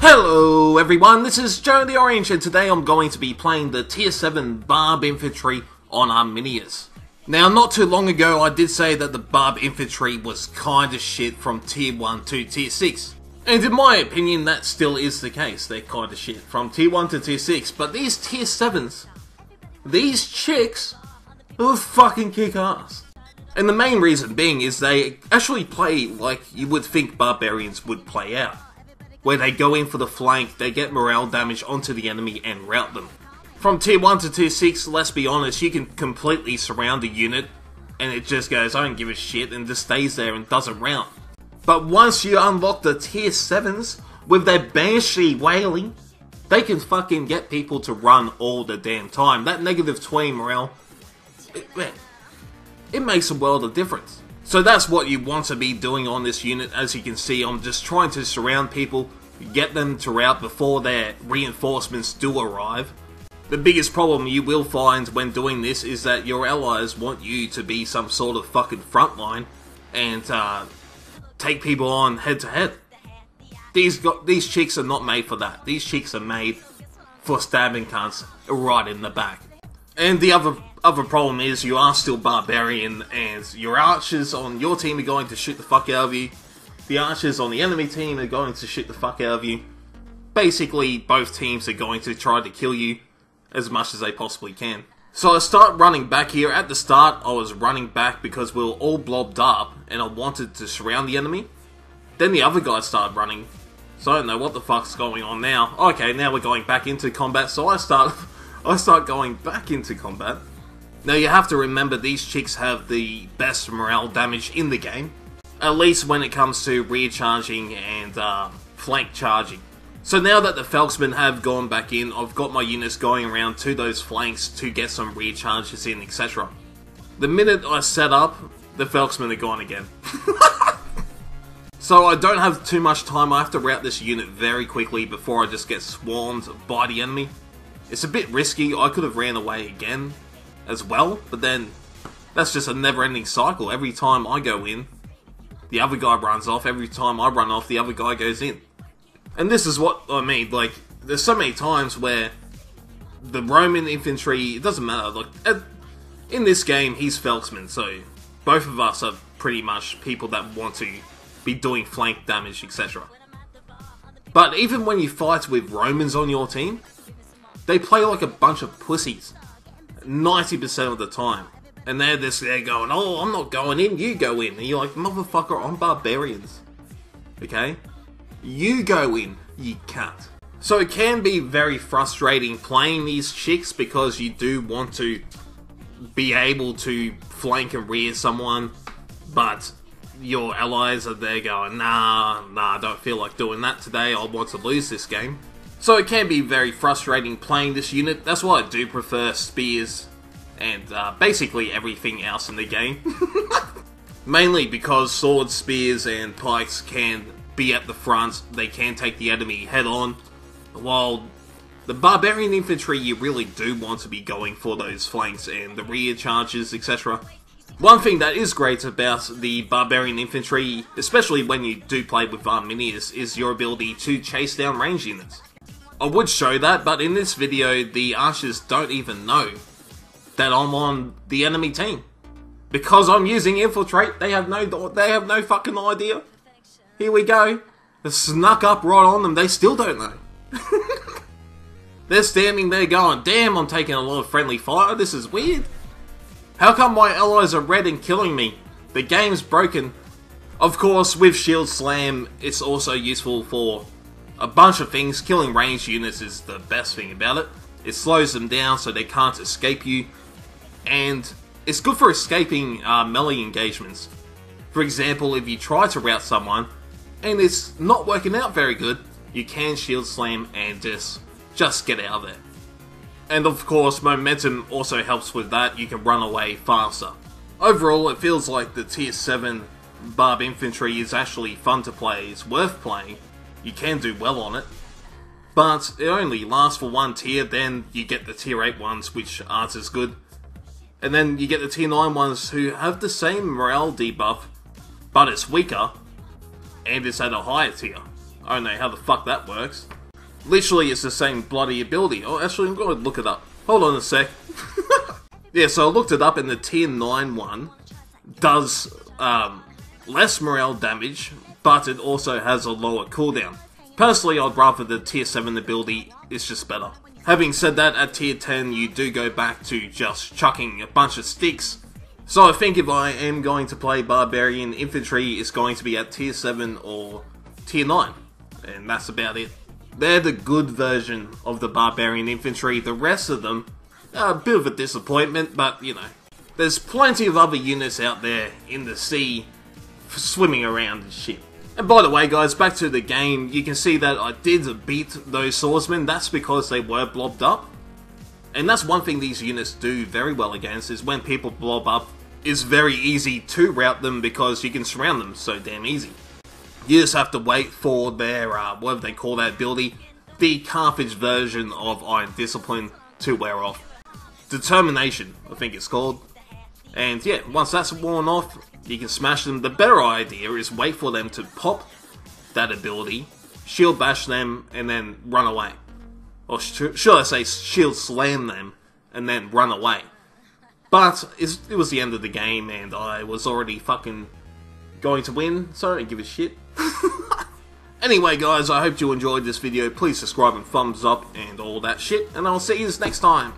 Hello everyone, this is Joe the Orange, and today I'm going to be playing the Tier 7 Barb Infantry on Arminius. Now, not too long ago I did say that the Barb Infantry was kinda shit from Tier 1 to Tier 6. And in my opinion, that still is the case. They're kinda shit from Tier 1 to Tier 6, but these Tier 7s, these chicks, will fucking kick ass. And the main reason being is they actually play like you would think Barbarians would play out. Where they go in for the flank, they get morale damage onto the enemy and rout them. From Tier 1 to Tier 6, let's be honest, you can completely surround a unit and it just goes, I don't give a shit, and just stays there and doesn't rout. But once you unlock the Tier 7s, with their banshee wailing, they can fucking get people to run all the damn time. That negative 20 morale, it makes a world of difference. So that's what you want to be doing on this unit. As you can see, I'm just trying to surround people, get them to rout before their reinforcements do arrive. The biggest problem you will find when doing this is that your allies want you to be some sort of fucking frontline and take people on head to head. These chicks are not made for that. These chicks are made for stabbing cunts right in the back. And the other problem is you are still Barbarian, and your archers on your team are going to shoot the fuck out of you. The archers on the enemy team are going to shoot the fuck out of you. Basically, both teams are going to try to kill you as much as they possibly can. So I start running back here. At the start, I was running back because we were all blobbed up, and I wanted to surround the enemy. Then the other guys started running, so I don't know what the fuck's going on now. Okay, now we're going back into combat, so I start going back into combat. Now you have to remember these chicks have the best morale damage in the game, at least when it comes to rear charging and flank charging. So now that the Felksmen have gone back in, I've got my units going around to those flanks to get some rear charges in, etc. The minute I set up, the Felksmen are gone again. So I don't have too much time. I have to rout this unit very quickly before I just get swarmed by the enemy. It's a bit risky. I could have ran away again as well, but then that's just a never-ending cycle. Every time I go in, the other guy runs off. Every time I run off, the other guy goes in. And this is what I mean, like, there's so many times where the Roman infantry, it doesn't matter, like, in this game, he's Felksman, so both of us are pretty much people that want to be doing flank damage, etc. But even when you fight with Romans on your team, they play like a bunch of pussies 90% of the time. And they're just there going, oh, I'm not going in, you go in. And you're like, motherfucker, I'm Barbarians. Okay? You go in, you cunt. So it can be very frustrating playing these chicks because you do want to be able to flank and rear someone, but your allies are there going, nah, I don't feel like doing that today, I want to lose this game. So it can be very frustrating playing this unit. That's why I do prefer spears and basically everything else in the game. Mainly because swords, spears and pikes can be at the front, they can take the enemy head on, while the Barbarian infantry you really do want to be going for those flanks and the rear charges, etc. One thing that is great about the Barbarian infantry, especially when you do play with Arminius, is your ability to chase down range units. I would show that, but in this video, the archers don't even know that I'm on the enemy team. Because I'm using Infiltrate, they have no fucking idea. Here we go. They snuck up right on them, they still don't know. They're standing there going, damn, I'm taking a lot of friendly fire, this is weird. How come my allies are red and killing me? The game's broken. Of course, with Shield Slam, it's also useful for a bunch of things. Killing ranged units is the best thing about it. It slows them down so they can't escape you. And it's good for escaping melee engagements. For example, if you try to rout someone and it's not working out very good, you can Shield Slam and just get out of there. And of course, momentum also helps with that. You can run away faster. Overall, it feels like the Tier 7 Barb Infantry is actually fun to play. It's worth playing. You can do well on it. But it only lasts for one tier, then you get the Tier 8 ones, which aren't as good. And then you get the Tier 9 ones who have the same morale debuff, but it's weaker, and it's at a higher tier. I don't know how the fuck that works. Literally, it's the same bloody ability. Oh, actually, I'm going to look it up. Hold on a sec. Yeah, so I looked it up, and the tier 9 one does less morale damage, but it also has a lower cooldown. Personally, I'd rather the tier 7 ability, it's just better. Having said that, at tier 10 you do go back to just chucking a bunch of sticks. So I think if I am going to play Barbarian, Infantry is going to be at tier 7 or tier 9. And that's about it. They're the good version of the Barbarian Infantry. The rest of them are a bit of a disappointment, but you know, there's plenty of other units out there in the sea swimming around and shit. And by the way guys, back to the game, you can see that I did beat those swordsmen. That's because they were blobbed up. And that's one thing these units do very well against, is when people blob up, it's very easy to rout them because you can surround them so damn easy. You just have to wait for their, what do they call that ability? The Carthage version of Iron Discipline to wear off. Determination, I think it's called. And yeah, once that's worn off, you can smash them. The better idea is wait for them to pop that ability, shield bash them, and then run away. Or should I say shield slam them, and then run away. But it was the end of the game, and I was already fucking going to win, so I don't give a shit. Anyway guys, I hope you enjoyed this video. Please subscribe and thumbs up and all that shit, and I'll see you next time.